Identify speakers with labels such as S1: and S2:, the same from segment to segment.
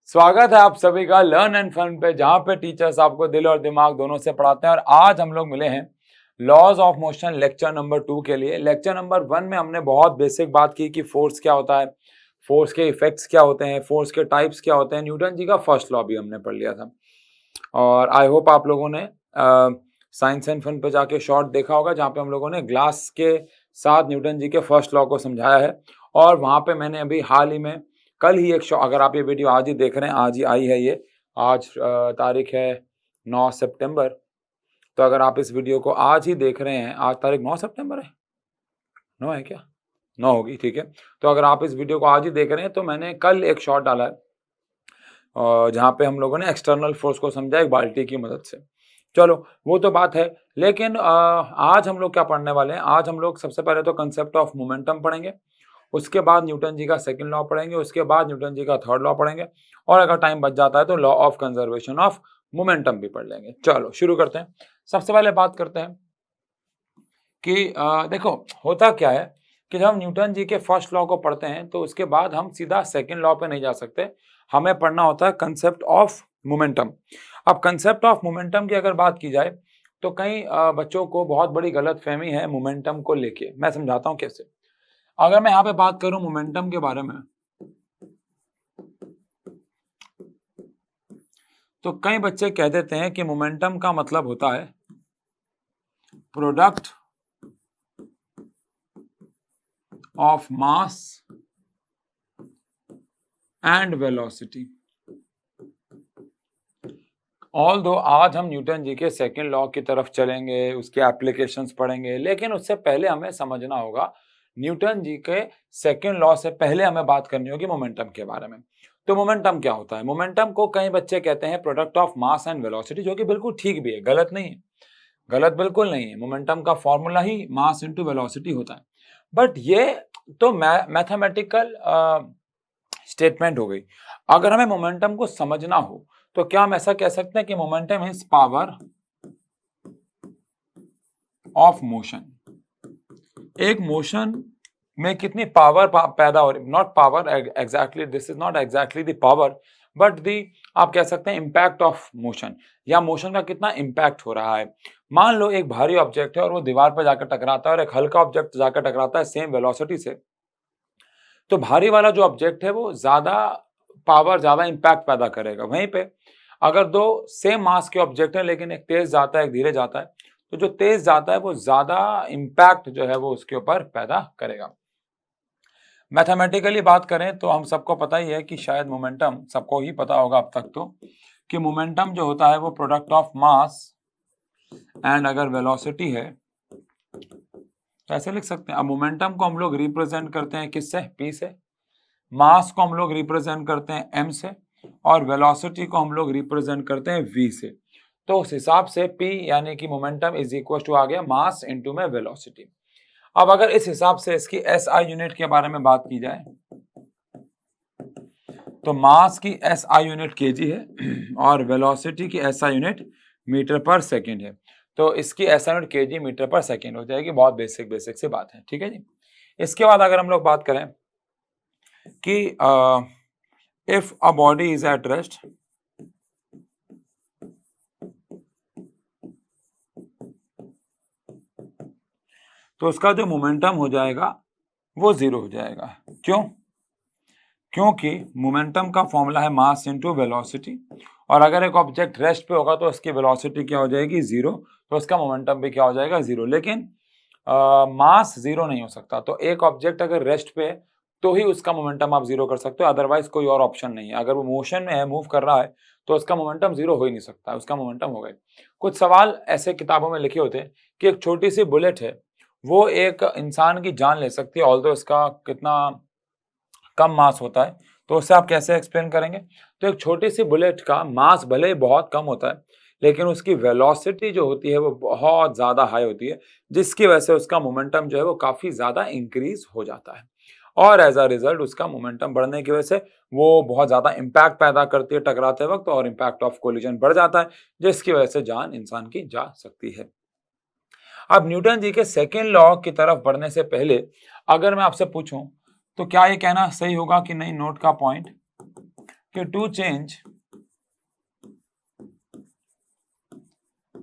S1: स्वागत है आप सभी का लर्न एंड फन पे, जहां पे टीचर्स आपको दिल और दिमाग दोनों से पढ़ाते हैं। और आज हम लोग मिले हैं laws of motion lecture number 2 के लिए। लेक्चर नंबर 1 में हमने बहुत बेसिक बात की कि फोर्स क्या होता है, फोर्स के इफेक्ट्स क्या होते हैं, फोर्स के टाइप्स क्या होते हैं। न्यूटन जी का फर्स्ट लॉ भी हमने पढ़ लिया था। और आई होप आप लोगों ने साइंस एंड फन पे जाके शॉर्ट देखा होगा, जहाँ पे हम लोगों ने ग्लास के साथ न्यूटन जी के फर्स्ट लॉ को समझाया है। और वहाँ पे मैंने अभी हाल ही में कल ही एक शो, अगर आप ये वीडियो आज ही देख रहे हैं, आज ही आई है ये, आज तारीख है 9 सितंबर। तो अगर आप इस वीडियो को आज ही देख रहे हैं, आज तारीख 9 सितंबर है, 9 है क्या, 9 होगी, ठीक है। तो अगर आप इस वीडियो को आज ही देख रहे हैं तो मैंने कल एक शॉर्ट डाला है जहाँ पे हम लोगों ने एक्सटर्नल फोर्स को समझा एक बाल्टी की मदद से। चलो वो तो बात है, लेकिन आज हम लोग क्या पढ़ने वाले हैं। आज हम लोग सबसे पहले तो कंसेप्ट ऑफ मोमेंटम पढ़ेंगे, उसके बाद न्यूटन जी का सेकंड लॉ पढ़ेंगे, उसके बाद न्यूटन जी का थर्ड लॉ पढ़ेंगे, और अगर टाइम बच जाता है तो law of conservation of momentum भी पढ़ लेंगे। चलो शुरू करते हैं। सबसे पहले बात करते हैं कि देखो होता क्या है कि जब हम न्यूटन जी के फर्स्ट लॉ को पढ़ते हैं तो उसके बाद हम सीधा सेकंड लॉ पे नहीं जा सकते, हमें पढ़ना होता है कंसेप्ट ऑफ मोमेंटम। अब कंसेप्ट ऑफ मोमेंटम की अगर बात की जाए तो कई बच्चों को बहुत बड़ी गलतफहमी है मोमेंटम को लेके। मैं समझाता हूँ कैसे। अगर मैं यहाँ पे बात करूं मोमेंटम के बारे में, तो कई बच्चे कह देते हैं कि मोमेंटम का मतलब होता है product of mass and velocity. Although आज हम न्यूटन जी के सेकंड लॉ की तरफ चलेंगे, उसके एप्लीकेशंस पढ़ेंगे, लेकिन उससे पहले हमें समझना होगा न्यूटन जी के सेकंड लॉ से पहले हमें बात करनी होगी मोमेंटम के बारे में। तो मोमेंटम क्या होता है? मोमेंटम को कई बच्चे कहते हैं product of mass and velocity, जो कि बिल्कुल ठीक भी है, गलत नहीं है, गलत बिल्कुल नहीं है। मोमेंटम का फॉर्मूला ही मास इंटू वेलोसिटी होता है। बट ये तो मैथमेटिकल स्टेटमेंट हो गई। अगर हमें मोमेंटम को समझना हो तो क्या हम ऐसा कह सकते हैं कि momentum is power of motion. एक मोशन में कितनी पावर पैदा हो रही, not power exactly, this is not exactly the power, but the आप कह सकते हैं इम्पैक्ट ऑफ मोशन, या मोशन का कितना इम्पैक्ट हो रहा है। मान लो एक भारी ऑब्जेक्ट है और वो दीवार पर जाकर टकराता है, और एक हल्का ऑब्जेक्ट जाकर टकराता है सेम वेलोसिटी से, तो भारी वाला जो ऑब्जेक्ट है वो ज्यादा पावर, ज्यादा इम्पैक्ट पैदा करेगा। वहीं पे अगर दो सेम मास के ऑब्जेक्ट हैं, लेकिन एक तेज जाता है एक धीरे जाता है, तो जो तेज जाता है वो ज्यादा इम्पैक्ट जो है वो उसके ऊपर पैदा करेगा। मैथमेटिकली बात करें तो हम सबको पता ही है कि शायद मोमेंटम, सबको ही पता होगा अब तक तो, कि मोमेंटम जो होता है वो प्रोडक्ट ऑफ मास एंड अगर वेलोसिटी है तो ऐसे लिख सकते हैं। अब मोमेंटम को हम लोग रिप्रेजेंट करते हैं किससे? P से। मास को हम लोग रिप्रेजेंट करते हैं M से, और वेलोसिटी को हम लोग रिप्रेजेंट करते हैं V से। तो उस हिसाब से P यानी कि मोमेंटम इज इक्वल टू आ गया मास इनटू में वेलोसिटी। अब अगर इस हिसाब से इसकी SI यूनिट के बारे में बात की जाए तो मास की SI यूनिट kg है और वेलोसिटी की SI यूनिट मीटर पर सेकेंड है। तो इसकी SI यूनिट kg मीटर पर सेकेंड हो जाएगी। बहुत बेसिक सी बात है, ठीक है जी। इसके बाद अगर हम लोग बात करें कि if a body is at rest, तो उसका जो मोमेंटम हो जाएगा वो जीरो हो जाएगा। क्यों? क्योंकि मोमेंटम का फॉर्मूला है मास इनटू वेलोसिटी, और अगर एक ऑब्जेक्ट रेस्ट पे होगा तो उसकी वेलोसिटी क्या हो जाएगी? जीरो, तो उसका मोमेंटम भी क्या हो जाएगा? जीरो। लेकिन मास जीरो नहीं हो सकता, तो एक ऑब्जेक्ट अगर रेस्ट पे है तो ही उसका मोमेंटम आप जीरो कर सकते हो, अदरवाइज कोई और ऑप्शन नहीं है। अगर वो मोशन में है, मूव कर रहा है, तो उसका मोमेंटम जीरो हो ही नहीं सकता, उसका मोमेंटम हो गए। कुछ सवाल ऐसे किताबों में लिखे होते हैं कि एक छोटी सी बुलेट है, वो एक इंसान की जान ले सकती है, ऑल्दो इसका कितना कम मास होता है, तो उससे आप कैसे एक्सप्लेन करेंगे? तो एक छोटी सी बुलेट का मास भले ही बहुत कम होता है, लेकिन उसकी वेलोसिटी जो होती है वो बहुत ज्यादा हाई होती है, जिसकी वजह से उसका मोमेंटम जो है वो काफी ज्यादा इंक्रीज हो जाता है, और एज अ रिजल्ट उसका मोमेंटम बढ़ने की वजह से वो बहुत ज्यादा इंपैक्ट पैदा करती है टकराते वक्त, और इंपैक्ट ऑफ कोलिजन बढ़ जाता है, जिसकी वजह से जान इंसान की जा सकती है। अब न्यूटन जी के सेकेंड लॉ की तरफ बढ़ने से पहले अगर मैं आपसे पूछूं तो क्या ये कहना सही होगा कि नहीं, नोट का पॉइंट, कि to change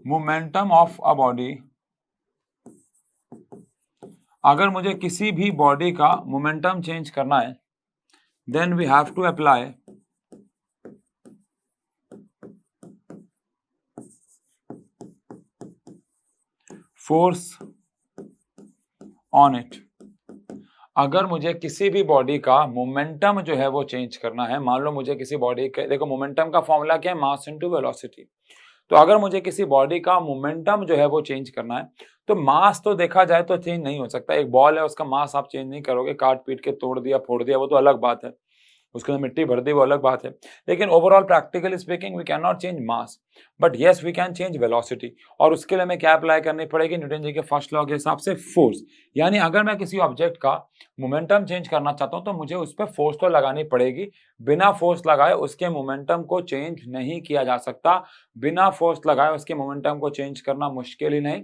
S1: momentum of a body, अगर मुझे किसी भी बॉडी का मोमेंटम चेंज करना है, then we have to apply force on it. अगर मुझे किसी भी बॉडी का मोमेंटम जो है वो चेंज करना है, मान लो मुझे किसी बॉडी के, देखो मोमेंटम का फॉर्मूला क्या है, मास इनटू वेलोसिटी। तो अगर मुझे किसी बॉडी का मोमेंटम जो है वो चेंज करना है, तो मास तो देखा जाए तो चेंज नहीं हो सकता। एक बॉल है, उसका मास आप चेंज नहीं करोगे, काट पीट के तोड़ दिया फोड़ दिया वो तो अलग बात है, उसके अंदर मिट्टी भर दी वो अलग बात है। लेकिन overall practically speaking we can not change mass, but yes we can change velocity. और उसके लिए हमें क्या अप्लाई करनी पड़ेगी, न्यूटन जी के फर्स्ट लॉ के हिसाब से फोर्स। यानी अगर मैं किसी ऑब्जेक्ट का मोमेंटम चेंज करना चाहता हूं तो मुझे उस पर फोर्स तो लगानी पड़ेगी। बिना फोर्स लगाए उसके मोमेंटम को चेंज नहीं किया जा सकता। बिना फोर्स लगाए उसके मोमेंटम को चेंज करना मुश्किल ही नहीं,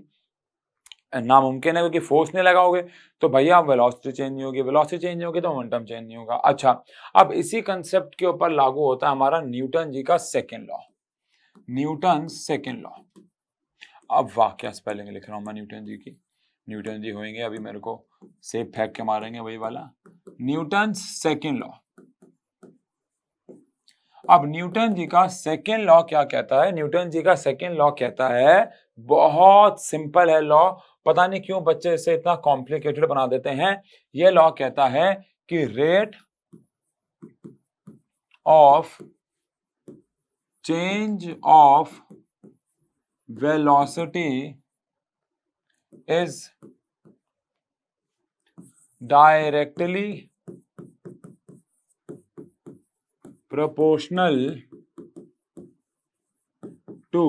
S1: नामुमकिन है, क्योंकि फोर्स नहीं लगाओगे तो भैया वेलोसिटी चेंज नहीं होगी, वेलोसिटी चेंज नहीं होगी तो मोमेंटम चेंज नहीं होगा। अच्छा, अब इसी कंसेप्ट के ऊपर लागू होता है हमारा न्यूटन जी का second law, Newton second law. अब वाह क्या स्पेलिंग लिख रहा हूं मैं न्यूटन जी की, न्यूटन जी होंगे अभी मेरे को सेब फेंक के मारेंगे वही वाला, न्यूटन सेकेंड लॉ। अब न्यूटन जी का सेकेंड लॉ क्या कहता है, न्यूटन जी का सेकेंड लॉ कहता है, बहुत सिंपल है लॉ, पता नहीं क्यों बच्चे इसे इतना कॉम्प्लिकेटेड बना देते हैं। ये लॉ कहता है कि rate of change of velocity is directly proportional to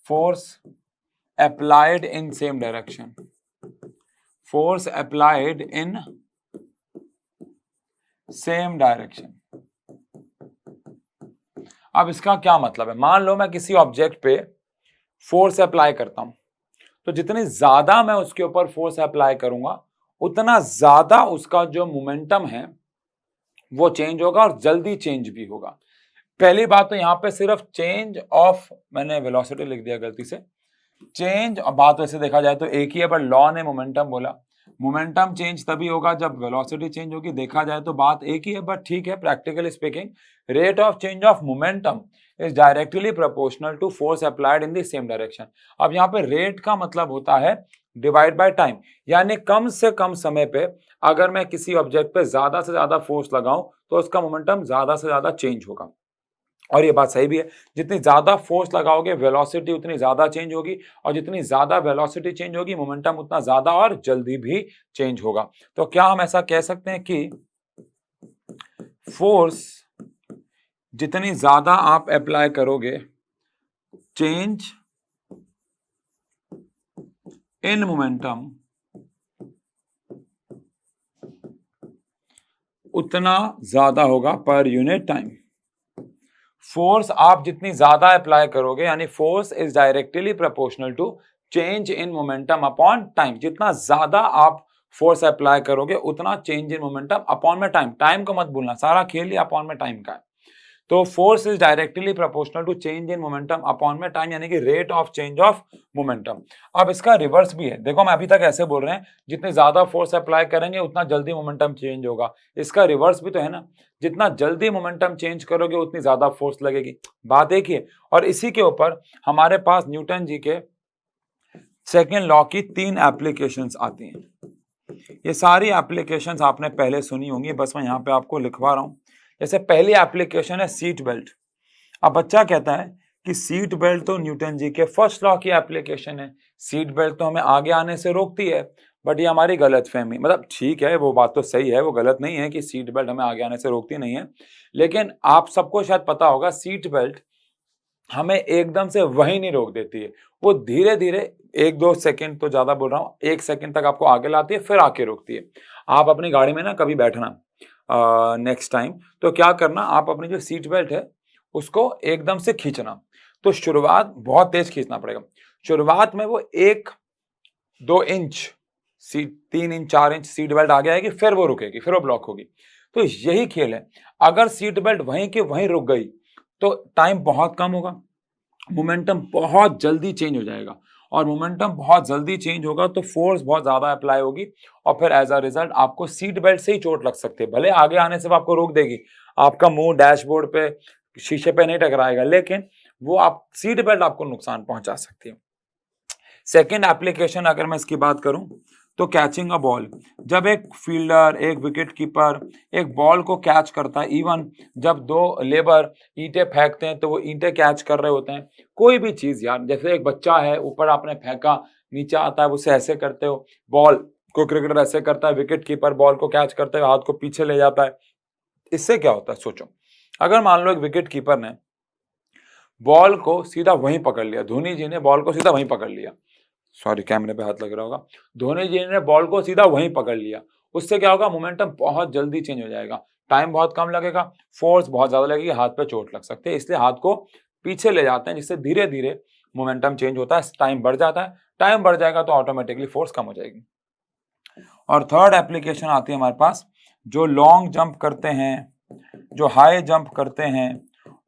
S1: force applied in same direction, force applied in same direction। अब इसका क्या मतलब है, मान लो मैं किसी ऑब्जेक्ट पे फोर्स अप्लाई करता हूं, तो जितनी ज्यादा मैं उसके ऊपर फोर्स अप्लाई करूंगा उतना ज्यादा उसका जो मोमेंटम है वो चेंज होगा और जल्दी चेंज भी होगा। पहली बात तो यहां पे सिर्फ चेंज ऑफ, मैंने वेलोसिटी लिख दिया गलती से, चेंज, बात वैसे देखा जाए तो एक ही है, बट लॉ ने मोमेंटम बोला। मोमेंटम चेंज तभी होगा जब वेलोसिटी चेंज होगी, देखा जाए तो बात एक ही है, बट ठीक है, practically speaking rate of change of momentum is directly proportional to force applied in the same direction. अब यहाँ पे रेट का मतलब होता है डिवाइड बाय टाइम, यानी कम से कम समय पे अगर मैं किसी ऑब्जेक्ट पे ज्यादा से ज्यादा फोर्स लगाऊं तो उसका मोमेंटम ज्यादा से ज्यादा चेंज होगा। और ये बात सही भी है, जितनी ज्यादा फोर्स लगाओगे वेलोसिटी उतनी ज्यादा चेंज होगी, और जितनी ज्यादा वेलोसिटी चेंज होगी मोमेंटम उतना ज्यादा और जल्दी भी चेंज होगा। तो क्या हम ऐसा कह सकते हैं कि फोर्स जितनी ज्यादा आप अप्लाई करोगे, चेंज इन मोमेंटम उतना ज्यादा होगा पर यूनिट टाइम। फोर्स आप जितनी ज्यादा अप्लाई करोगे, यानी force is directly proportional to change in momentum upon time. जितना ज्यादा आप फोर्स अप्लाई करोगे उतना चेंज इन मोमेंटम अपॉन में टाइम, टाइम को मत भूलना, सारा खेल ही अपॉन में टाइम का है। तो force is directly proportional to change in momentum upon में टाइम, यानी कि rate of change of momentum. अब इसका रिवर्स भी है, देखो मैं अभी तक ऐसे बोल रहे हैं जितनी ज्यादा फोर्स अप्लाई करेंगे उतना जल्दी मोमेंटम चेंज होगा, इसका रिवर्स भी तो है ना, जितना जल्दी मोमेंटम चेंज करोगे उतनी ज्यादा फोर्स लगेगी, बात एक ही है। और इसी के ऊपर हमारे पास न्यूटन जी के सेकेंड लॉ की 3 एप्लीकेशंस आती हैं। ये सारी एप्लीकेशंस आपने पहले सुनी होंगी, बस मैं यहाँ पे आपको लिखवा रहा हूं। जैसे पहली एप्लीकेशन है सीट बेल्ट। अब बच्चा कहता है कि सीट बेल्ट तो न्यूटन जी के फर्स्ट लॉ की एप्लीकेशन है, सीट बेल्ट तो हमें आगे आने से रोकती है, बट ये हमारी गलतफहमी, मतलब ठीक है वो बात तो सही है, वो गलत नहीं है कि सीट बेल्ट हमें आगे आने से रोकती नहीं है, लेकिन आप सबको शायद पता होगा सीट बेल्ट हमें एकदम से वहीं नहीं रोक देती है, वो धीरे धीरे 1-2 सेकंड, तो ज्यादा बोल रहा हूँ 1 सेकंड तक आपको आगे लाती है फिर आके रोकती है। आप अपनी गाड़ी में ना कभी बैठना नेक्स्ट टाइम, तो क्या करना, आप अपनी जो सीट बेल्ट है उसको एकदम से खींचना, तो शुरुआत बहुत तेज खींचना पड़ेगा, शुरुआत में वो 1-2 inch 3 inch 4 inch seat belt आगे आएगी, फिर वो रुकेगी, फिर वो ब्लॉक होगी। तो यही खेल है, अगर सीट बेल्ट वहीं की वहीं रुक गई तो टाइम बहुत कम होगा, मोमेंटम बहुत जल्दी चेंज हो जाएगा, और मोमेंटम बहुत जल्दी चेंज होगा तो फोर्स बहुत ज्यादा अप्लाई होगी, और फिर एज अ रिजल्ट आपको सीट बेल्ट से ही चोट लग सकती है। भले आगे आने से वो आपको रोक देगी, आपका मुंह डैशबोर्ड पे शीशे पे नहीं टकराएगा, लेकिन वो आप सीट बेल्ट आपको नुकसान पहुंचा सकती है। सेकेंड एप्लीकेशन अगर मैं इसकी बात करूं तो कैचिंग अ बॉल, जब एक फील्डर, एक विकेट कीपर एक बॉल को कैच करता है, इवन जब दो लेबर ईंटें फेंकते हैं तो वो ईंटें कैच कर रहे होते हैं, कोई भी चीज यार, जैसे एक बच्चा है ऊपर आपने फेंका, नीचे आता है, उसे ऐसे करते हो, बॉल को क्रिकेटर ऐसे करता है, विकेट कीपर बॉल को कैच करते हुए हाथ को पीछे ले जाता है, इससे क्या होता है सोचो। अगर मान लो एक विकेट कीपर ने बॉल को सीधा वहीं पकड़ लिया, धोनी जी ने बॉल को सीधा वहीं पकड़ लिया, सॉरी कैमरे पे हाथ लग रहा होगा, धोनी जी ने बॉल को सीधा वहीं पकड़ लिया, उससे क्या होगा, मोमेंटम बहुत जल्दी चेंज हो जाएगा, टाइम बहुत कम लगेगा, फोर्स बहुत ज्यादा लगेगी, हाथ पे चोट लग सकती है, इसलिए हाथ को पीछे ले जाते हैं, जिससे धीरे धीरे मोमेंटम चेंज होता है, टाइम बढ़ जाता है, टाइम बढ़ जाएगा तो ऑटोमेटिकली फोर्स कम हो जाएगी। और थर्ड एप्लीकेशन आती है हमारे पास, जो लॉन्ग जंप करते हैं, जो हाई जंप करते हैं,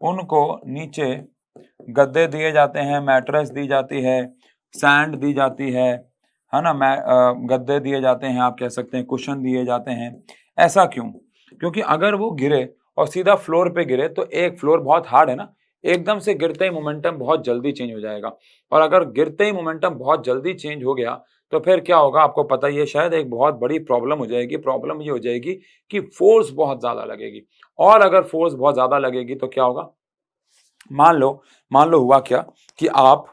S1: उनको नीचे गद्दे दिए जाते हैं, मैट्रेस दी जाती है, सैंड दी जाती है ना, गद्दे दिए जाते हैं, आप कह सकते हैं कुशन दिए जाते हैं। ऐसा क्यों? क्योंकि अगर वो गिरे और सीधा फ्लोर पे गिरे तो एक फ्लोर बहुत हार्ड है ना, एकदम से गिरते ही मोमेंटम बहुत जल्दी चेंज हो जाएगा, और अगर गिरते ही मोमेंटम बहुत जल्दी चेंज हो गया तो फिर क्या होगा आपको पता ही है, शायद एक बहुत बड़ी प्रॉब्लम हो जाएगी। प्रॉब्लम ये हो जाएगी कि फोर्स बहुत ज्यादा लगेगी, और अगर फोर्स बहुत ज्यादा लगेगी तो क्या होगा, मान लो हुआ क्या कि आप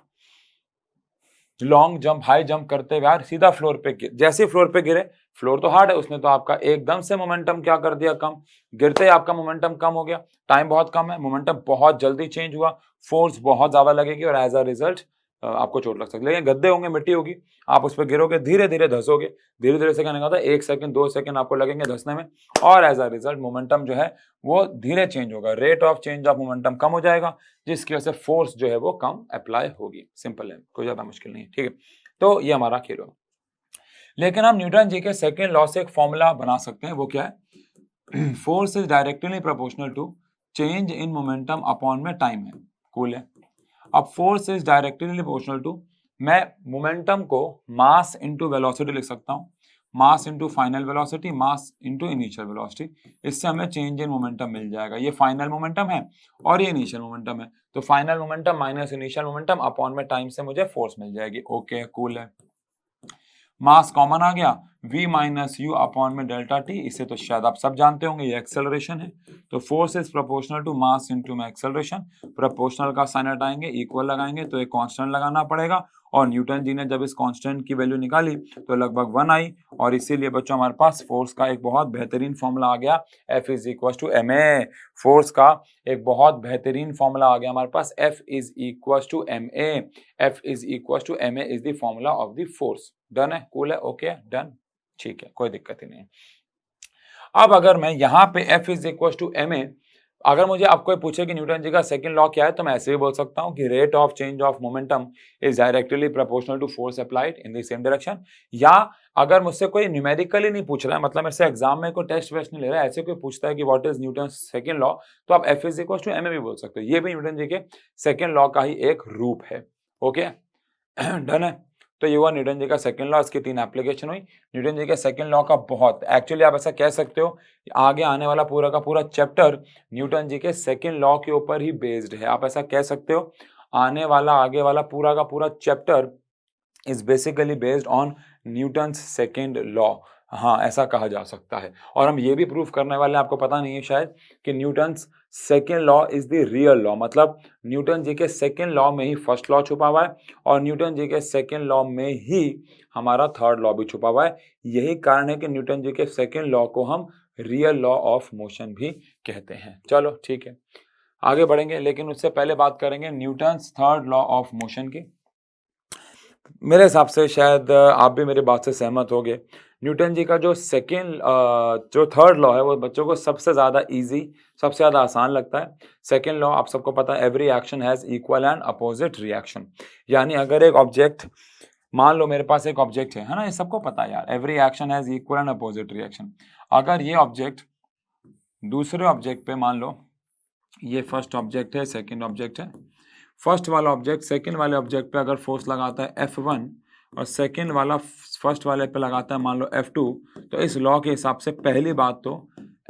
S1: लॉन्ग जंप हाई जंप करते हुए यार सीधा फ्लोर पे जैसे फ्लोर पे गिरे, फ्लोर तो हार्ड है, उसने तो आपका एकदम से मोमेंटम क्या कर दिया, कम, गिरते ही आपका मोमेंटम कम हो गया, टाइम बहुत कम है, मोमेंटम बहुत जल्दी चेंज हुआ, फोर्स बहुत ज्यादा लगेगी, और एज अ रिजल्ट आपको चोट लग सकती है। लेकिन गद्दे होंगे, मिट्टी होगी, आप उस पर गिरोगे, धीरे धीरे धसोगे, धीरे धीरे से कहने का होता है 1 सेकंड 2 सेकंड आपको लगेंगे धसने में, और एज अ रिजल्ट मोमेंटम जो है वो धीरे चेंज होगा, rate of change of momentum कम हो जाएगा, जिसकी वजह से फोर्स जो है वो कम अप्लाई होगी। सिंपल है, कोई ज्यादा मुश्किल नहीं है, ठीक है। तो ये हमारा खेल होगा। लेकिन हम न्यूटन जी के सेकेंड लॉ से एक फॉर्मूला बना सकते हैं, वो क्या है, force is directly proportional to change in momentum upon में टाइम है, कूल है। अब force is directly proportional to, मैं मोमेंटम को मास इनटू वेलोसिटी लिख सकता हूं, mass into final velocity, mass into initial velocity, इससे हमें चेंज इन मोमेंटम मिल जाएगा। ये फाइनल मोमेंटम है और ये इनिशियल मोमेंटम है, तो final momentum minus initial momentum upon में टाइम से मुझे फोर्स मिल जाएगी। ओके कूल है। मास कॉमन आ गया, v माइनस यू अपॉन में डेल्टा टी, इसे तो शायद आप सब जानते होंगे, ये एक्सेलरेशन है, तो force is proportional to mass into में एक्सेलरेशन, प्रोपोर्शनल का साइन हटाएंगे, इक्वल लगाएंगे तो एक कांस्टेंट लगाना पड़ेगा, और न्यूटन जी ने जब इस कांस्टेंट की वैल्यू निकाली तो लगभग 1 आई, और इसीलिए बच्चों हमारे पास फोर्स का एक बहुत बेहतरीन फॉर्मूला आ गया, F is equal to M A. Force का एक बहुत बेहतरीन फॉर्मूला आ गया हमारे पास, F is equal to M A, F is equal to M A is the formula of the force. Done है, कूल है, ओके डन, ठीक है, कोई दिक्कत ही नहीं है। अब अगर मैं यहाँ पे F is equal to M A, अगर मुझे आपको पूछे कि न्यूटन जी का सेकंड लॉ क्या है, तो मैं ऐसे भी बोल सकता हूँ कि rate of change of momentum is directly proportional to force applied in the same direction. या अगर मुझसे कोई न्यूमेरिकली नहीं पूछ रहा है, मतलब मेरे से एग्जाम में कोई टेस्ट वेस्ट नहीं ले रहा है, ऐसे कोई पूछता है कि what is Newton second law, तो आप F is equal to M A भी बोल सकते हो, ये भी न्यूटन जी के सेकंड लॉ का ही एक रूप है। ओके डन है। तो ये हुआ न्यूटन जी का सेकंड लॉ, इसकी 3 एप्लीकेशन हुई। न्यूटन जी के सेकंड लॉ का बहुत, एक्चुअली आप ऐसा कह सकते हो आगे आने वाला पूरा का पूरा चैप्टर न्यूटन जी के सेकंड लॉ के ऊपर ही बेस्ड है, आप ऐसा कह सकते हो आने वाला आगे वाला पूरा का पूरा chapter is basically based on Newton second law, हाँ ऐसा कहा जा सकता है। और हम ये भी प्रूव करने वाले हैं, आपको पता नहीं है शायद, कि Newton second law is the real law, मतलब न्यूटन जी के सेकेंड लॉ में ही फर्स्ट लॉ छुपा हुआ है, और न्यूटन जी के सेकेंड लॉ में ही हमारा थर्ड लॉ भी छुपा हुआ है। यही कारण है कि न्यूटन जी के सेकेंड लॉ को हम रियल लॉ ऑफ मोशन भी कहते हैं। चलो ठीक है, आगे बढ़ेंगे, लेकिन उससे पहले बात करेंगे Newton third law of motion की। मेरे हिसाब से शायद आप भी मेरी बात से सहमत होंगे, न्यूटन जी का जो थर्ड लॉ है वो बच्चों को सबसे ज़्यादा इजी, सबसे ज़्यादा आसान लगता है। सेकेंड लॉ आप सबको पता है, every action has equal and opposite reaction, यानी अगर एक ऑब्जेक्ट मान लो मेरे पास एक ऑब्जेक्ट है ना, ये सबको पता है यार, every action has equal and opposite reaction. अगर ये ऑब्जेक्ट दूसरे ऑब्जेक्ट पे, मान लो ये फर्स्ट ऑब्जेक्ट है, सेकंड ऑब्जेक्ट है, फर्स्ट वाला ऑब्जेक्ट सेकंड वाले ऑब्जेक्ट पे अगर फोर्स लगाता है F1 और सेकंड वाला फर्स्ट वाले पे लगाता है मान लो F2, तो इस लॉ के हिसाब से पहली बात तो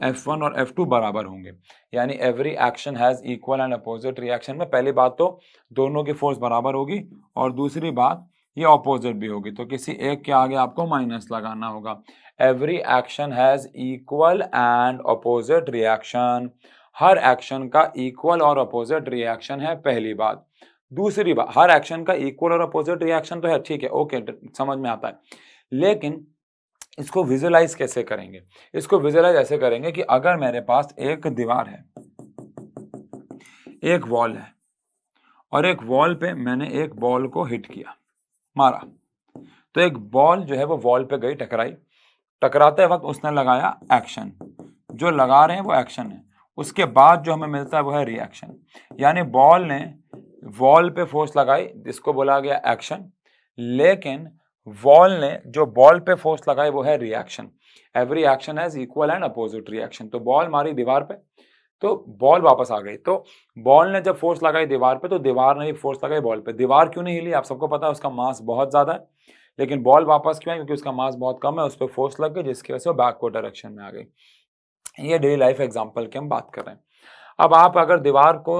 S1: F1 और F2 बराबर होंगे, यानी every action has equal and opposite reaction में पहली बात तो दोनों की फोर्स बराबर होगी, और दूसरी बात ये ऑपोजिट भी होगी, तो किसी एक के आगे आपको माइनस लगाना होगा। Every action has equal and opposite reaction, her action का इक्वल और अपोजिट रिएक्शन है, पहली बात। दूसरी बात, हर एक्शन का इक्वल और अपोजिट रिएक्शन तो है, ठीक है, ओके, समझ में आता है, लेकिन इसको विजुअलाइज कैसे करेंगे? इसको विजुअलाइज ऐसे करेंगे कि अगर मेरे पास एक दीवार है, एक वॉल है, और एक वॉल पे मैंने एक बॉल को हिट किया, मारा, तो एक बॉल जो है वो वॉल पे गई, टकराई, टकराते वक्त उसने लगाया एक्शन, जो लगा रहे हैं वो एक्शन है, उसके बाद जो हमें मिलता है वो है रिएक्शन, यानी बॉल ने वॉल पे फोर्स लगाई, जिसको बोला गया एक्शन, लेकिन वॉल ने जो बॉल पे फोर्स लगाई वो है reaction. Every action has equal and opposite reaction, तो बॉल मारी दीवार पे, तो बॉल वापस आ गई, तो बॉल ने जब फोर्स लगाई दीवार पे, तो दीवार ने भी फोर्स लगाई बॉल पे। दीवार क्यों नहीं हिली? आप सबको पता है उसका मास बहुत ज्यादा है, लेकिन बॉल वापस क्यों आई? क्योंकि उसका मास बहुत कम है, उस पर फोर्स लग गई, जिसकी वजह से वो बैकवर्ड डायरेक्शन में आ गई। ये डेली लाइफ एग्जांपल की हम बात कर रहे हैं। अब आप अगर दीवार को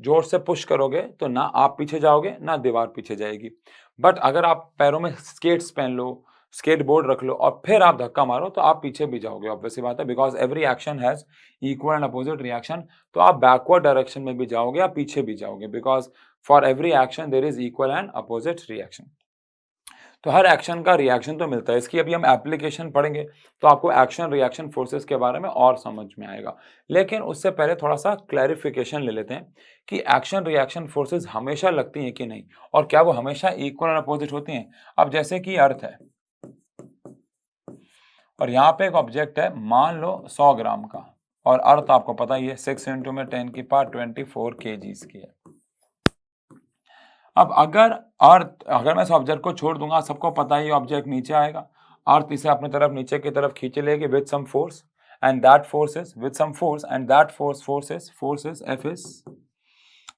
S1: जोर से पुश करोगे तो ना आप पीछे जाओगे ना दीवार पीछे जाएगी, बट अगर आप पैरों में स्केट्स पहन लो, स्केट बोर्ड रख लो और फिर आप धक्का मारो तो आप पीछे भी जाओगे, ऑब्वियसली बात है, because every action has equal and opposite reaction, तो आप बैकवर्ड डायरेक्शन में भी जाओगे, आप पीछे भी जाओगे, because for every action there is equal and opposite reaction. तो हर एक्शन का रिएक्शन तो मिलता है, इसकी अभी हम एप्लीकेशन पढ़ेंगे तो आपको एक्शन रिएक्शन फोर्सेस के बारे में और समझ में आएगा, लेकिन उससे पहले थोड़ा सा क्लैरिफिकेशन ले लेते हैं कि एक्शन रिएक्शन फोर्सेस हमेशा लगती हैं कि नहीं, और क्या वो हमेशा इक्वल और अपोजिट होती हैं। अब जैसे कि अर्थ है और यहाँ पे एक ऑब्जेक्ट है, मान लो 100 ग्राम का, और अर्थ आपको पता ही है 6 इंटू में 10 की पावर 24 kgs की है। अब अगर मैं इस ऑब्जेक्ट को छोड़ दूंगा, सबको पता है ये ऑब्जेक्ट नीचे आएगा, अर्थ इसे अपनी तरफ नीचे की तरफ खींच लेगी with some force, and that force is with some force, and that force is F is,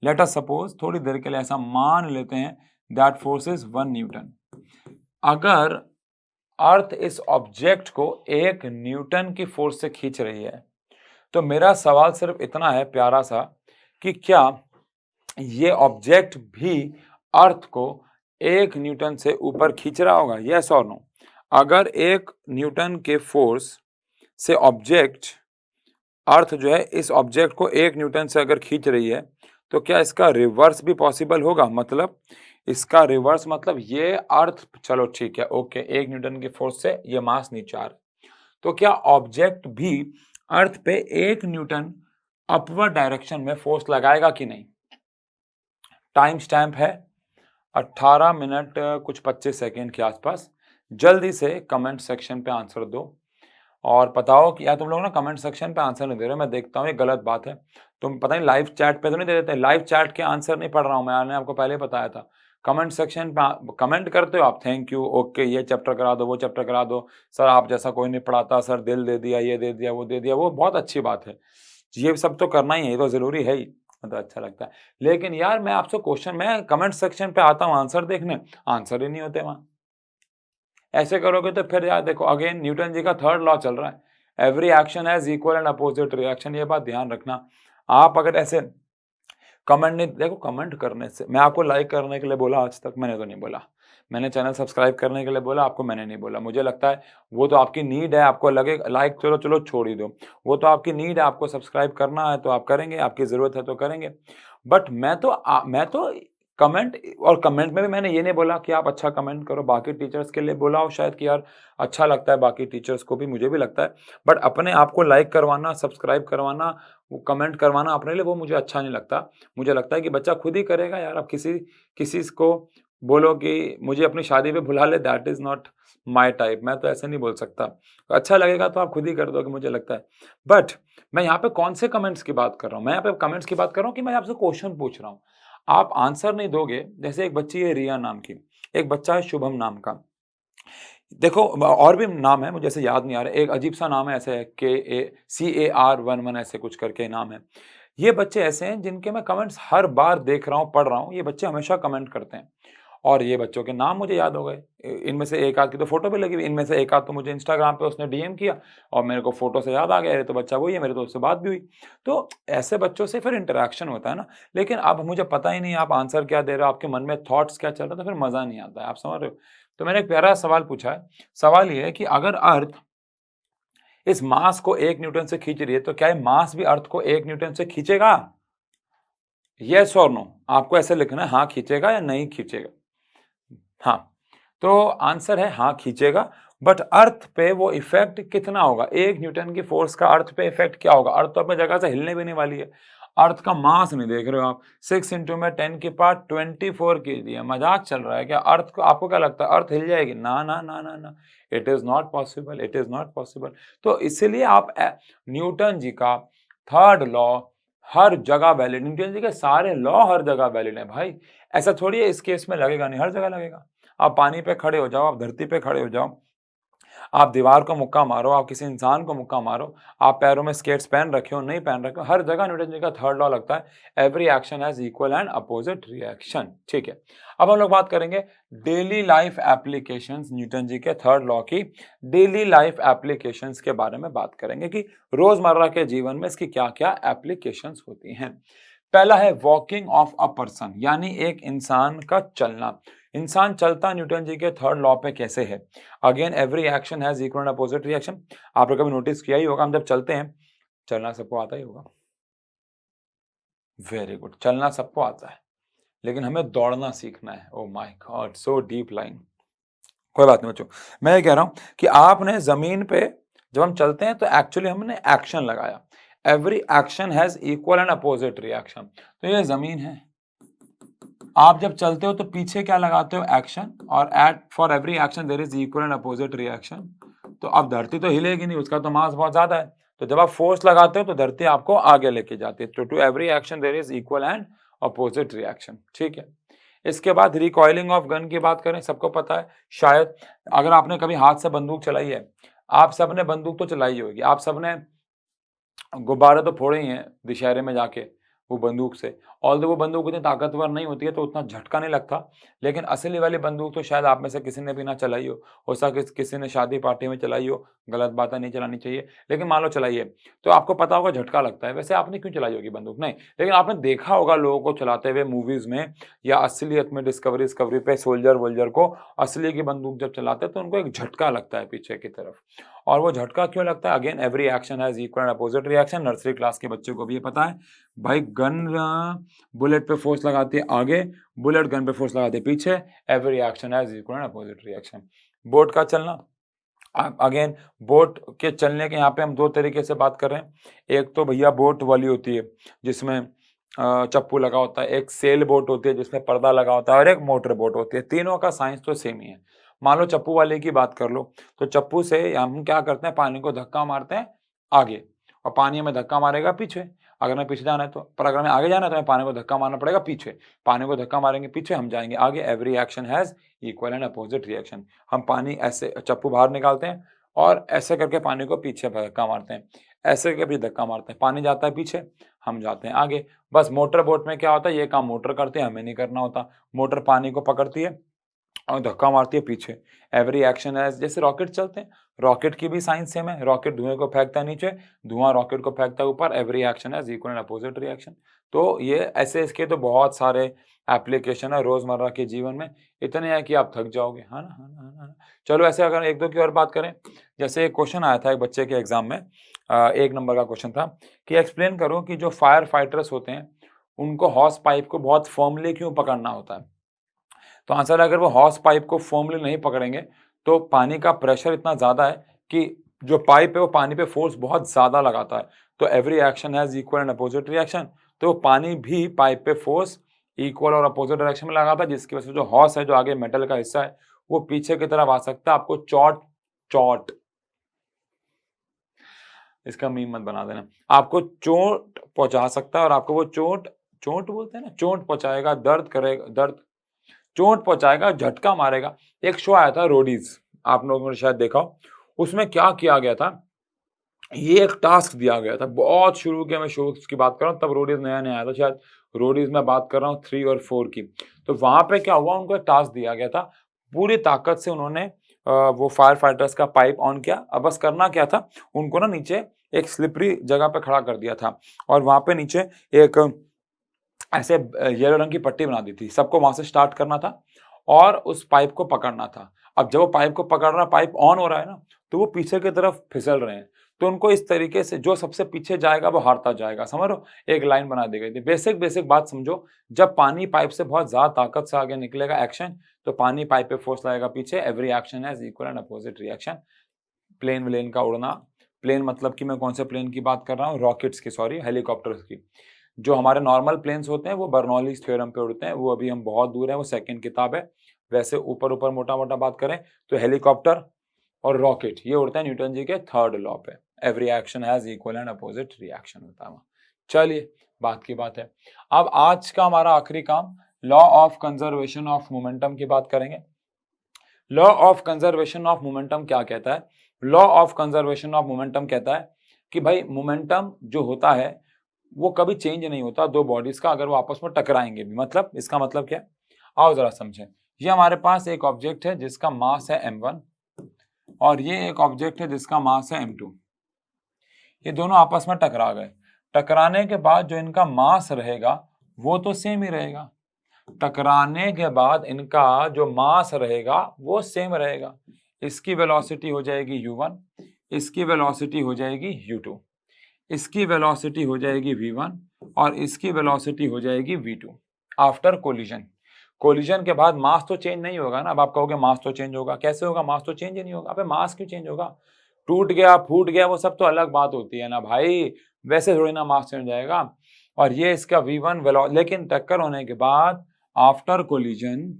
S1: let us suppose, थोड़ी देर के लिए ऐसा मान लेते हैं, दैट फोर्स इज 1 न्यूटन। अगर अर्थ इस ऑब्जेक्ट को 1 न्यूटन की फोर्स से खींच रही है, तो मेरा सवाल सिर्फ इतना है प्यारा सा कि क्या ये ऑब्जेक्ट भी अर्थ को 1 न्यूटन से ऊपर खींच रहा होगा, यस और नो? अगर 1 न्यूटन के फोर्स से ऑब्जेक्ट, अर्थ जो है इस ऑब्जेक्ट को 1 न्यूटन से अगर खींच रही है, तो क्या इसका रिवर्स भी पॉसिबल होगा? मतलब इसका रिवर्स मतलब ये अर्थ, चलो ठीक है, ओके, 1 न्यूटन की फोर्स से ये मास नीचे आ रहा है, तो क्या ऑब्जेक्ट भी अर्थ पे 1 न्यूटन अपवर्ड डायरेक्शन में फोर्स लगाएगा कि नहीं? टाइम स्टैम्प है 18 मिनट कुछ 25 सेकेंड के आसपास। जल्दी से कमेंट सेक्शन पे आंसर दो और बताओ कि यार तुम लोग ना कमेंट सेक्शन पे आंसर नहीं दे रहे हो, मैं देखता हूँ ये गलत बात है। तुम पता नहीं लाइव चैट पे तो नहीं दे देते, लाइव चैट के आंसर नहीं पढ़ रहा हूँ मैंने आपको पहले बताया था। कमेंट सेक्शन पे कमेंट करते हो आप, थैंक यू, ओके, ये चैप्टर करा दो, वो चैप्टर करा दो, सर आप जैसा कोई नहीं पढ़ाता, सर दिल दे दिया, ये दे दिया, वो दे दिया, वो बहुत अच्छी बात है, ये सब तो करना ही है, ये तो जरूरी है ही, मतलब अच्छा लगता है। लेकिन यार मैं आपसे क्वेश्चन, मैं कमेंट सेक्शन पे आता हूँ आंसर देखने, आंसर ही नहीं होते वहां। ऐसे करोगे तो फिर यार देखो, अगेन न्यूटन जी का 3rd लॉ चल रहा है, every action has equal and opposite reaction, ये बात ध्यान रखना। आप अगर ऐसे कमेंट नहीं, देखो कमेंट करने से, मैं आपको लाइक करने के लिए बोला आज तक? मैंने तो नहीं बोला। मैंने चैनल सब्सक्राइब करने के लिए बोला आपको? मैंने नहीं बोला। मुझे लगता है वो तो आपकी नीड है, आपको लगे लाइक, चलो चलो छोड़ ही दो, वो तो आपकी नीड है, आपको सब्सक्राइब करना है तो आप करेंगे, आपकी ज़रूरत है तो करेंगे। बट मैं तो कमेंट, और कमेंट में भी मैंने ये नहीं बोला कि आप अच्छा कमेंट करो, बाकी टीचर्स के लिए बोला हो शायद कि यार अच्छा लगता है, बाकी टीचर्स को भी, मुझे भी लगता है, बट अपने आप को लाइक करवाना, सब्सक्राइब करवाना, वो कमेंट करवाना अपने लिए, वो मुझे अच्छा नहीं लगता। मुझे लगता है कि बच्चा खुद ही करेगा यार। आप किसी को बोलो कि मुझे अपनी शादी पे बुला ले, that is not my type, मैं तो ऐसे नहीं बोल सकता। अच्छा लगेगा तो आप खुद ही कर दोगे, मुझे लगता है। बट मैं यहाँ पे कौन से कमेंट्स की बात कर रहा हूँ? मैं यहाँ पे कमेंट्स की बात कर रहा हूँ कि मैं आपसे क्वेश्चन पूछ रहा हूँ, आप आंसर नहीं दोगे। जैसे एक बच्ची है रिया नाम की, एक बच्चा है शुभम नाम का, देखो और भी नाम है, मुझे ऐसे याद नहीं आ रहा, एक अजीब सा नाम है, ऐसे है KACAR11 ऐसे कुछ करके नाम है। ये बच्चे ऐसे हैं जिनके मैं कमेंट्स हर बार देख रहा हूँ, पढ़ रहा हूँ, ये बच्चे हमेशा कमेंट करते हैं और ये बच्चों के नाम मुझे याद हो गए। इनमें से एक आध की तो फोटो भी लगी हुई, इनमें से एक आध तो मुझे इंस्टाग्राम पे उसने DM किया और मेरे को फोटो से याद आ गया, अरे तो बच्चा वही है, मेरे तो उससे बात भी हुई। तो ऐसे बच्चों से फिर इंटरेक्शन होता है ना, लेकिन अब मुझे पता ही नहीं आप आंसर क्या दे रहे हो, आपके मन में थॉट्स क्या चल रहा है, तो फिर मजा नहीं आता है, आप समझ रहे हो। तो मैंने एक प्यारा सवाल पूछा है, सवाल ये है कि अगर अर्थ इस मास को 1 न्यूटन से खींच रही है, तो क्या ये मास भी अर्थ को 1 न्यूटन से खींचेगा? यस और नो, आपको ऐसे लिखना है, हाँ खींचेगा या नहीं खींचेगा। हाँ, तो आंसर है हाँ खींचेगा, बट अर्थ पे वो इफेक्ट कितना होगा? 1 न्यूटन की फोर्स का अर्थ पे इफेक्ट क्या होगा? अर्थ तो अपनी जगह से हिलने भी नहीं वाली है। अर्थ का मास नहीं देख रहे हो आप, 6 × में 10⁻24 kg है। मजाक चल रहा है क्या? अर्थ को आपको क्या लगता है अर्थ हिल जाएगी? ना ना ना ना ना, it is not possible, it is not possible. तो इसीलिए आप न्यूटन जी का थर्ड लॉ हर जगह वैलिड, न्यूटन जी के सारे लॉ हर जगह वैलिड है भाई। ऐसा थोड़ी है इस केस में लगेगा नहीं, हर जगह लगेगा। आप पानी पे खड़े हो जाओ, आप धरती पे खड़े हो जाओ, आप दीवार को मुक्का मारो, आप किसी इंसान को मुक्का मारो, आप पैरों में स्केट्स पहन रखे हो नहीं पहन रखे हो, हर जगह न्यूटन जी का थर्ड लॉ लगता है, every action has equal and opposite reaction. ठीक है, अब हम लोग बात करेंगे daily life applications, Newton ji के थर्ड लॉ की डेली लाइफ एप्लीकेशंस के बारे में बात करेंगे कि रोजमर्रा के जीवन में इसकी क्या क्या एप्लीकेशंस होती हैं। पहला है वॉकिंग ऑफ अ पर्सन, यानी एक इंसान का चलना। इंसान चलता न्यूटन जी के थर्ड लॉ पे कैसे है? Again every action has equal and opposite reaction. आपने कभी नोटिस किया ही होगा, हम जब चलते हैं, चलना सबको आता ही होगा, वेरी गुड, चलना सबको आता है, लेकिन हमें दौड़ना सीखना है। Oh my God, so deep line. कोई बात नहीं बच्चों, मैं ये कह रहा हूं कि आपने जमीन पे जब हम चलते हैं तो एक्चुअली हमने एक्शन लगाया, every action has equal and opposite reaction. तो ये जमीन है, आप जब चलते हो तो पीछे क्या लगाते हो? एक्शन, और at for every action there is equal and opposite reaction. तो अब धरती तो हिलेगी नहीं, उसका तो मास बहुत ज्यादा है, तो जब आप फोर्स लगाते हो तो धरती आपको आगे लेके जाती है। तो to every action there is equal and opposite reaction. ठीक है, इसके बाद रिकॉइलिंग ऑफ गन की बात करें, सबको पता है शायद, अगर आपने कभी हाथ से बंदूक चलाई है, आप सबने बंदूक तो चलाई होगी, आप सबने गुब्बारे तो फोड़े ही हैं दशहरे में जाके वो बंदूक से। ऑल्दो वो बंदूक उतनी ताकतवर नहीं होती है तो उतना झटका नहीं लगता, लेकिन असली वाली बंदूक तो शायद आप में से किसी ने भी ना चलाई हो सकता है किसी ने शादी पार्टी में चलाई हो, गलत बात है, नहीं चलानी चाहिए, लेकिन मान लो चलाई है तो आपको पता होगा झटका लगता है। वैसे आपने क्यों चलाई होगी बंदूक? नहीं, लेकिन आपने देखा होगा लोगों को चलाते हुए मूवीज में या असलियत में डिस्कवरी पे सोल्जर वोल्जर को असली की बंदूक जब चलाते हैं तो उनको एक झटका लगता है पीछे की तरफ। और वो झटका क्यों लगता है? Again every action has equal and opposite reaction. Nursery class के बच्चों को भी ये पता है भाई, गन बुलेट पे फोर्स लगाती है आगे, बुलेट गन पे फोर्स लगाती है पीछे, every action has equal and opposite reaction. Boat का चलना, अगेन बोट के चलने के यहाँ पे हम दो तरीके से बात कर रहे हैं। एक तो भैया बोट वाली होती है जिसमें चप्पू लगा होता है, एक सेल बोट होती है जिसमें पर्दा लगा होता है, और एक मोटर बोट होती है। तीनों का साइंस तो सेम ही है। मान लो चप्पू वाले की बात कर लो, तो चप्पू से हम क्या करते हैं, पानी को धक्का मारते हैं आगे, और पानी हमें धक्का मारेगा पीछे। अगर हमें पीछे जाना है तो, पर अगर हमें आगे जाना है तो हमें पानी को धक्का मारना पड़ेगा पीछे। पानी को धक्का मारेंगे पीछे, हम जाएंगे आगे। Every action has equal and opposite reaction. हम पानी ऐसे चप्पू बाहर निकालते हैं और ऐसे करके पानी को पीछे धक्का मारते हैं, ऐसे करके भी धक्का मारते हैं, पानी जाता है पीछे, हम जाते हैं आगे। बस मोटर बोट में क्या होता है, ये काम मोटर करते हैं, हमें नहीं करना होता। मोटर पानी को पकड़ती है और धक्का मारती है पीछे। एवरी एक्शन है, जैसे रॉकेट चलते हैं, रॉकेट की भी साइंस सेम है, रॉकेट धुएं को फेंकता है नीचे, धुआं रॉकेट को फेंकता है ऊपर। एवरी एक्शन है इक्वल एंड अपोजिट रिएक्शन। तो ये ऐसे इसके तो बहुत सारे एप्लीकेशन है रोजमर्रा के जीवन में, इतने हैं कि आप थक जाओगे। हाँ ना, हाँ ना, हाँ ना। चलो ऐसे अगर एक दो की और बात करें, जैसे एक क्वेश्चन आया था एक बच्चे के एग्जाम में, 1 नंबर का क्वेश्चन था कि एक्सप्लेन करो कि जो फायर फाइटर्स होते हैं उनको हॉस पाइप को बहुत फर्मली क्यों पकड़ना होता है। तो आंसर है, अगर वो हॉस पाइप को फर्मली नहीं पकड़ेंगे तो पानी का प्रेशर इतना ज़्यादा है कि जो पाइप है वो पानी पे फोर्स बहुत ज़्यादा लगाता है। तो every action has equal and opposite reaction. तो पानी भी पाइप पे फोर्स इक्वल और अपोजिट डायरेक्शन में लगाता है, जिसकी वजह से जो हॉस है, जो आगे मेटल का हिस्सा है, वो पीछे की तरफ आ सकता है। आपको चोट चोट इसका मीम मत बना देना, आपको चोट पहुंचा सकता है, और आपको वो चोट चोट बोलते हैं ना, चोट पहुंचाएगा, दर्द करेगा, दर्द चोट पहुंचाएगा, झटका मारेगा। एक शो आया था रोडीज, आप लोगों ने शायद देखा हो, उसमें क्या किया गया था, ये एक टास्क दिया गया था, बहुत शुरू के मैं शोज की बात कर रहा हूँ, तब रोडीज नया नया आया था, शायद रोडीज में बात कर रहा हूँ 3 और 4 की। तो वहां पे क्या हुआ, उनको एक टास्क दिया गया था, पूरी ताकत से उन्होंने वो फायर फाइटर्स का पाइप ऑन किया। अब बस करना क्या था, उनको ना नीचे एक स्लिपरी जगह पे खड़ा कर दिया था और वहां पे नीचे एक ऐसे येलो रंग की पट्टी बना दी थी, सबको वहां से स्टार्ट करना था और उस पाइप को पकड़ना था। अब जब वो पाइप को पकड़ रहा, पाइप ऑन हो रहा है ना, तो वो पीछे की तरफ फिसल रहे हैं, तो उनको इस तरीके से जो सबसे पीछे जाएगा वो हारता जाएगा, समझ रहे हो, एक लाइन बना दी गई थी। बेसिक बेसिक बात समझो, जब पानी पाइप से बहुत ज्यादा ताकत से आगे निकलेगा एक्शन, तो पानी पाइप पे फोर्स लगेगा पीछे, every action has equal and opposite reaction. Plane व्लेन का उड़ना, प्लेन मतलब कि मैं कौन से प्लेन की बात कर रहा हूँ, रॉकेट्स की, सॉरी हेलीकॉप्टर्स की। जो हमारे नॉर्मल प्लेन्स होते हैं वो बर्नौलीज थ्योरम पे उड़ते हैं, वो अभी हम बहुत दूर है, वो सेकंड किताब है। वैसे ऊपर ऊपर मोटा मोटा बात करें तो हेलीकॉप्टर और रॉकेट ये उड़ते हैं न्यूटन जी के थर्ड लॉ पे, every action has equal and opposite reaction होता है। चलिए, बात की बात है। अब आज का हमारा आखिरी काम, law of conservation of momentum की बात करेंगे। Law of conservation of momentum क्या कहता है? Law of conservation of momentum कहता है कि भाई मोमेंटम जो होता है वो कभी चेंज नहीं होता दो बॉडीज का, अगर वो आपस में टकराएंगे भी। मतलब इसका मतलब क्या है, आओ जरा समझें। ये हमारे पास एक ऑब्जेक्ट है जिसका मास है m1 और ये एक ऑब्जेक्ट है जिसका मास है m2। ये दोनों आपस में टकरा गए, टकराने के बाद जो इनका मास रहेगा वो तो सेम ही रहेगा, टकराने के बाद इनका जो मास रहेगा वो सेम रहेगा। इसकी वेलोसिटी हो जाएगी u1, इसकी वेलोसिटी हो जाएगी u2, इसकी वेलोसिटी हो जाएगी v1 और इसकी वेलोसिटी हो जाएगी v2 आफ्टर कोलिजन। कोलिजन के बाद मास तो चेंज नहीं होगा ना। अब आप कहोगे मास तो चेंज होगा, कैसे होगा, मास तो चेंज ही नहीं होगा। अबे मास क्यों चेंज होगा, टूट गया फूट गया वो सब तो अलग बात होती है ना भाई, वैसे थोड़ी ना मास चेंज जाएगा। और ये इसका v1 लेकिन टक्कर होने के बाद आफ्टर कोलिजन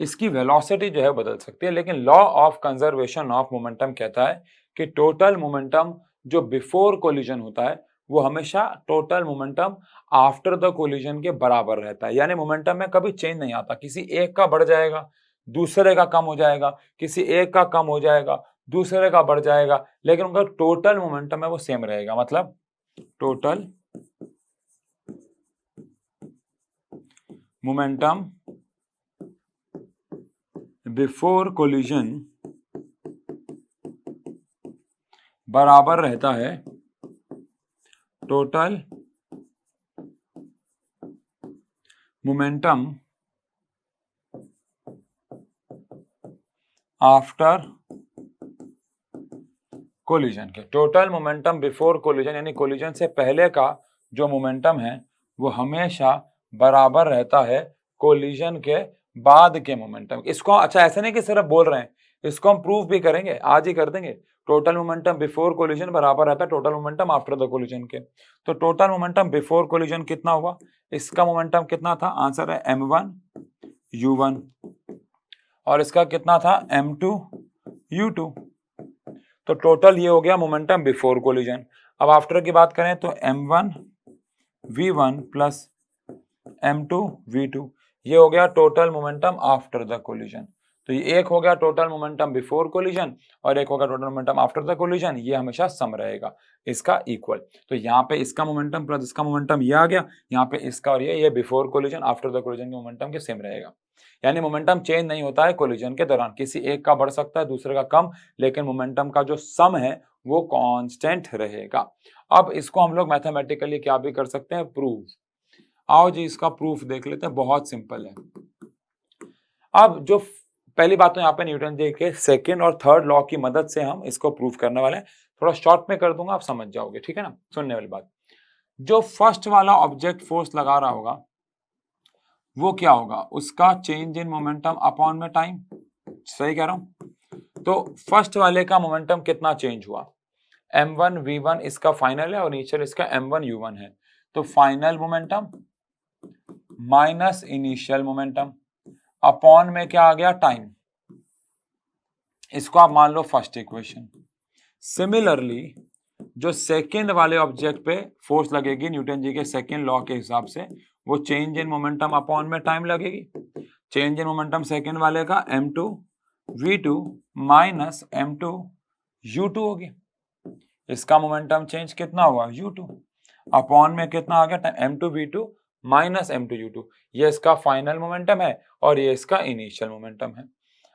S1: इसकी वेलोसिटी जो है बदल सकती है। लेकिन law of conservation of momentum कहता है कि टोटल मोमेंटम जो बिफोर कोलिजन होता है वो हमेशा total momentum after the collision के बराबर रहता है। यानी मोमेंटम में कभी चेंज नहीं आता, किसी एक का बढ़ जाएगा दूसरे का कम हो जाएगा, किसी एक का कम हो जाएगा दूसरे का बढ़ जाएगा, लेकिन उनका टोटल मोमेंटम है वो सेम रहेगा। मतलब टोटल मोमेंटम बिफोर कोलिजन बराबर रहता है टोटल मोमेंटम आफ्टर कोलिजन के। टोटल मोमेंटम बिफोर कोलिजन यानी कोलिजन से पहले का जो मोमेंटम है वो हमेशा बराबर रहता है कोलिजन के बाद के मोमेंटम। इसको अच्छा ऐसे नहीं कि सिर्फ बोल रहे हैं, इसको हम प्रूफ भी करेंगे, आज ही कर देंगे। टोटल मोमेंटम बिफोर कोलिजन बराबर रहता है total momentum after the collision के। तो टोटल मोमेंटम बिफोर कोलिजन कितना हुआ, इसका मोमेंटम कितना था, आंसर है m1 u1 और इसका कितना था m2 u2। तो टोटल ये हो गया मोमेंटम बिफोर कोलिजन। अब आफ्टर की बात करें तो m1 v1 plus m2 v2, ये हो गया total momentum after the collision. तो ये एक हो गया टोटल मोमेंटम बिफोर कोलिजन और एक होगा total momentum after the collision, ये हमेशा सम रहेगा इसका इक्वल। तो यहाँ पे इसका मोमेंटम प्लस इसका मोमेंटम ये आ गया, यहाँ पे इसका और ये before collision after the collision के मोमेंटम के सेम रहेगा। यानी मोमेंटम चेंज नहीं होता है कोलिजन के दौरान, किसी एक का बढ़ सकता है दूसरे का कम, लेकिन मोमेंटम का जो सम है वो कांस्टेंट रहेगा। अब इसको हम लोग मैथमेटिकली क्या भी कर सकते हैं, प्रूव। आओ जी इसका प्रूफ देख लेते हैं, बहुत सिंपल है। अब जो पहली बात तो यहाँ पे न्यूटन जी के सेकंड और थर्ड लॉ की मदद से हम इसको प्रूफ करने वाले हैं, थोड़ा शॉर्ट में कर दूंगा आप समझ जाओगे, ठीक है ना। सुनने वाली बात, जो फर्स्ट वाला ऑब्जेक्ट फोर्स लगा रहा होगा वो क्या होगा, उसका चेंज इन मोमेंटम अपॉन में टाइम, सही कह रहा हूं। तो फर्स्ट वाले का मोमेंटम कितना चेंज हुआ, m1 v1 इसका फाइनल है और इनिशियल इसका m1 u1 है। तो final momentum minus initial momentum upon में क्या आ गया, टाइम। इसको आप मान लो फर्स्ट इक्वेशन। सिमिलरली जो सेकंड वाले ऑब्जेक्ट पे फोर्स लगेगी न्यूटन जी के सेकंड लॉ के हिसाब से, वो चेंज इन मोमेंटम अपॉन में टाइम लगेगी। चेंज इन मोमेंटम सेकंड वाले का m2 v2 minus m2 u2 होगी। इसका मोमेंटम चेंज कितना हुआ u2 अपॉन में कितना आ गया m2 v2 minus m2 u2। ये इसका फाइनल मोमेंटम है और ये इसका इनिशियल मोमेंटम है।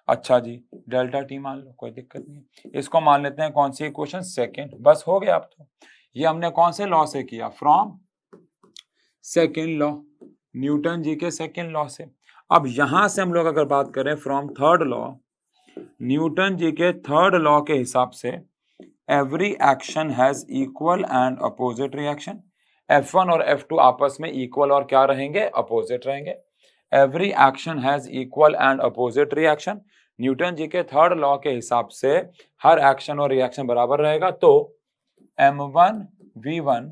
S1: अच्छा जी, डेल्टा टी मान लो, कोई दिक्कत नहीं। इसको मान लेते हैं कौन सी इक्वेशन, सेकंड। बस हो गया। अब तो ये हमने कौन से लॉ से किया, from second law, Newton ji के सेकंड लॉ से। अब यहां से हम लोग अगर बात करें from third law, Newton ji के थर्ड लॉ के हिसाब से every action has equal and opposite reaction. F1 और F2 आपस में इक्वल और क्या रहेंगे, अपोजिट रहेंगे। Every action has equal and opposite reaction. Newton ji के थर्ड लॉ के हिसाब से हर एक्शन और रिएक्शन बराबर रहेगा, तो m1 v1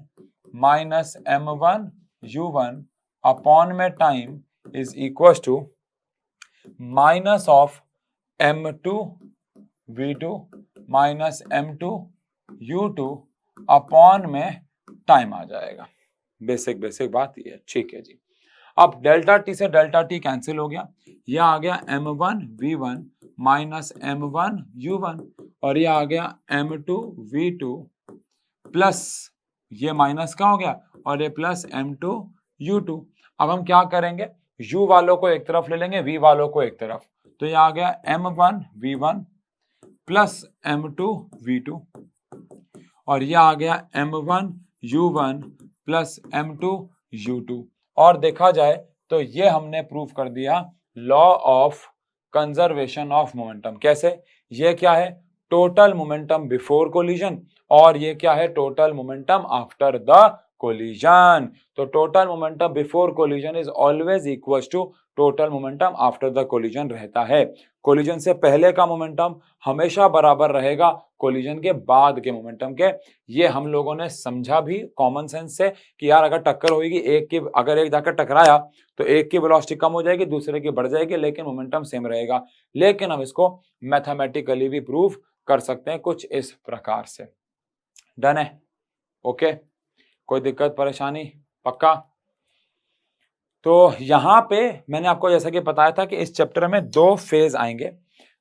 S1: minus m1 u1 upon में time is equal to minus of m2 v2 minus m2 u2 upon में टाइम आ जाएगा। बेसिक बात ये है, ठीक है जी। अब डेल्टा टी से डेल्टा टी कैंसिल हो गया, यह आ गया m1 v1 minus m1 u1 और ये आ गया m2 v2 प्लस ये माइनस का हो गया और ये प्लस m2 u2। अब हम क्या करेंगे, u वालों को एक तरफ ले लेंगे, v वालों को एक तरफ, तो ये आ गया m1 v1 plus m2 v2 और ये आ गया m1 u1 plus m2 u2। और देखा जाए तो ये हमने प्रूव कर दिया law of conservation of momentum. कैसे, ये क्या है, टोटल मोमेंटम बिफोर कोलिजन और ये क्या है, total momentum after the collision. तो total momentum before collision is always equal to total momentum after the collision रहता है। कोलिजन से पहले का मोमेंटम हमेशा बराबर रहेगा कोलिजन के बाद के मोमेंटम के। ये हम लोगों ने समझा भी कॉमन सेंस से कि यार अगर टक्कर होगी एक की, अगर एक जाकर टकराया तो एक की वेलोसिटी कम हो जाएगी, दूसरे की बढ़ जाएगी, लेकिन मोमेंटम सेम रहेगा। लेकिन हम इसको मैथमेटिकली भी प्रूव कर सकते हैं कुछ इस प्रकार से। डन है, ओके, कोई दिक्कत परेशानी, पक्का। तो यहाँ पे मैंने आपको जैसा कि बताया था कि इस चैप्टर में दो फेज आएंगे।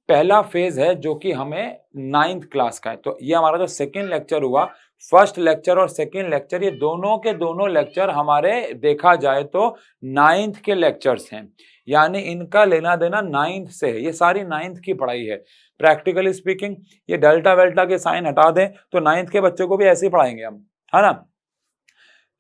S1: पहला फेज है जो कि हमें 9th क्लास का है, तो ये हमारा जो सेकेंड लेक्चर हुआ, फर्स्ट लेक्चर और सेकेंड लेक्चर, ये दोनों के दोनों लेक्चर हमारे देखा जाए तो 9th के लेक्चर्स हैं, यानी इनका लेना देना 9th से है। ये सारी 9th की पढ़ाई है। प्रैक्टिकली स्पीकिंग ये डेल्टा वेल्टा के साइन हटा दें तो 9th के बच्चों को भी ऐसे ही पढ़ाएंगे हम, है ना।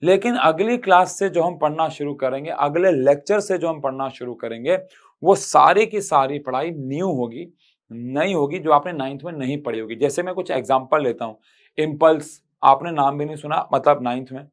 S1: लेकिन अगली क्लास से जो हम पढ़ना शुरू करेंगे, अगले लेक्चर से जो हम पढ़ना शुरू करेंगे, वो सारी की सारी पढ़ाई न्यू होगी, नई होगी, जो आपने 9th में नहीं पढ़ी होगी। जैसे मैं कुछ एग्जांपल लेता हूँ, इम्पल्स आपने नाम भी नहीं सुना, मतलब 9th में।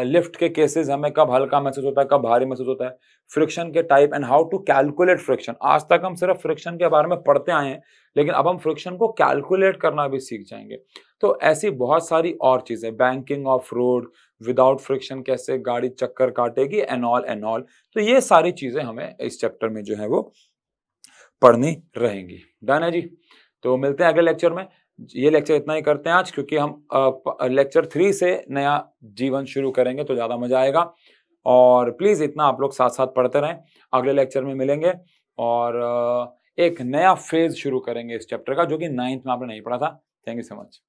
S1: लिफ्ट के केसेस, हमें कब हल्का महसूस होता है, कब भारी महसूस होता है। फ्रिक्शन के type and how to calculate friction. आज तक हम सिर्फ फ्रिक्शन के बारे में पढ़ते आए हैं, लेकिन अब हम फ्रिक्शन को कैलकुलेट करना भी सीख जाएंगे। तो ऐसी बहुत सारी और चीजें, banking of road, without friction कैसे गाड़ी चक्कर काटेगी, एंड ऑल। तो ये सारी चीजें हमें इस चैप्टर में जो है वो पढ़नी रहेंगी। डन है जी। तो मिलते हैं अगले लेक्चर में। ये लेक्चर इतना ही करते हैं आज, क्योंकि हम लेक्चर 3 से नया जीवन शुरू करेंगे तो ज्यादा मजा आएगा। और प्लीज इतना आप लोग साथ साथ पढ़ते रहें। अगले लेक्चर में मिलेंगे और एक नया फेज शुरू करेंगे इस चैप्टर का, जो कि 9th में आपने नहीं पढ़ा था। Thank you so much.